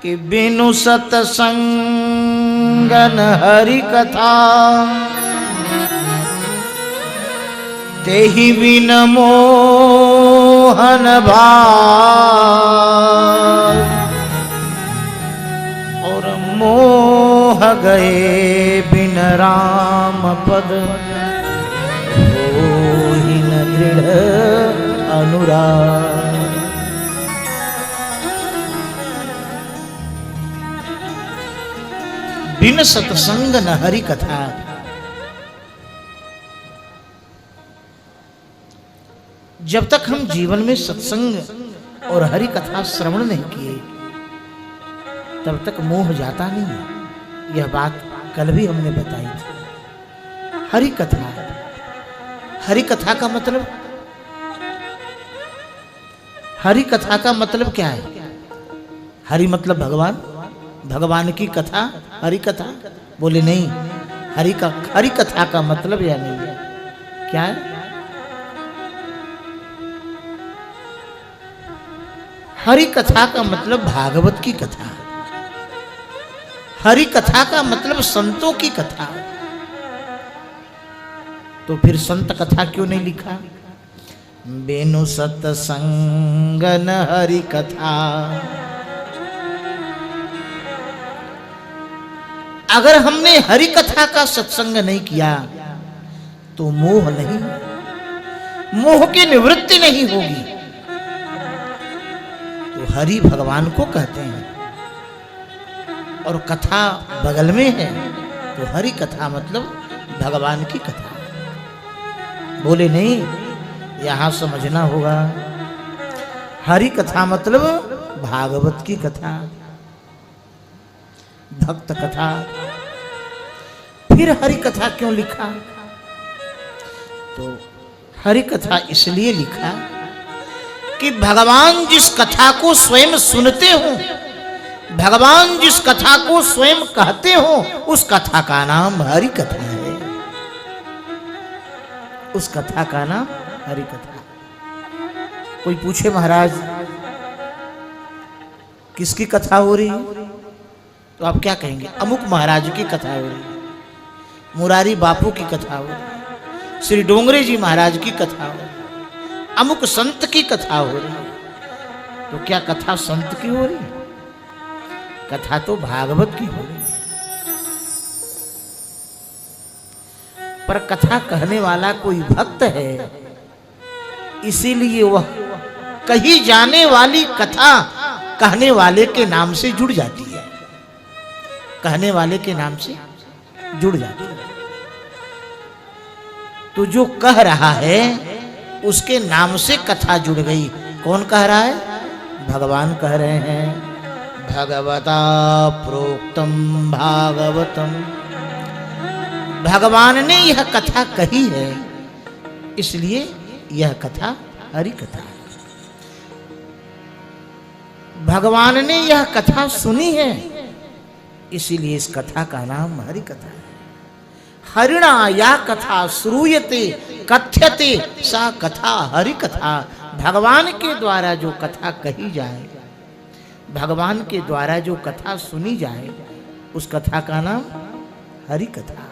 कि बिनु सतसंगन हरि कथा तेहि बिन मोहन भाव और मोह गए बिन राम पद होहि न दृढ़ अनुराग। बिन सत्संग न हरि कथा। जब तक हम जीवन में सत्संग और हरि कथा श्रवण नहीं किए तब तक मोह जाता नहीं है। यह बात कल भी हमने बताई थी। हरि कथा, हरि कथा का मतलब, हरि कथा का मतलब क्या है? हरि मतलब भगवान, भगवान की कथा हरि कथा। बोले नहीं, हरि कथा का मतलब यह नहीं है। क्या है? हरि कथा का मतलब भागवत की कथा। हरि कथा का मतलब संतों की कथा। तो फिर संत कथा क्यों नहीं लिखा? बिनु सत्संग न हरि कथा। अगर हमने हरि कथा का सत्संग नहीं किया तो मोह नहीं, मोह की निवृत्ति नहीं होगी। तो हरि भगवान को कहते हैं और कथा बगल में है, तो हरि कथा मतलब भगवान की कथा। बोले नहीं, यहां समझना होगा। हरि कथा मतलब भागवत की कथा, भक्त कथा। फिर हरि कथा क्यों लिखा? तो हरि कथा इसलिए लिखा कि भगवान जिस कथा को स्वयं सुनते हो, भगवान जिस कथा को स्वयं कहते हो, उस कथा का नाम हरि कथा है। उस कथा का नाम हरि कथा। कोई पूछे महाराज किसकी कथा हो रही है, तो आप क्या कहेंगे? अमुक महाराज की कथा हो रही है, मुरारी बापू की कथा हो रही है, श्री डोंगरे जी महाराज की कथा हो रही है, अमुक संत की कथा हो रही है। तो क्या कथा संत की हो रही है? कथा तो भागवत की हो रही है। पर कथा कहने वाला कोई भक्त है, इसीलिए वह कही जाने वाली कथा कहने वाले के नाम से जुड़ जाती है। कहने वाले के नाम से जुड़ जाती है। तो जो कह रहा है उसके नाम से कथा जुड़ गई। कौन कह रहा है? भगवान कह रहे हैं, भगवता प्रोक्तम भागवतम। भगवान ने यह कथा कही है, इसलिए यह कथा हरि कथा है। भगवान ने यह कथा सुनी है, इसीलिए इस कथा का नाम हरि कथा है। हरिणा या कथा श्रूयते कथ्यते सा कथा हरि कथा। भगवान के द्वारा जो कथा कही जाए, भगवान के द्वारा जो कथा सुनी जाए, उस कथा का नाम हरि कथा।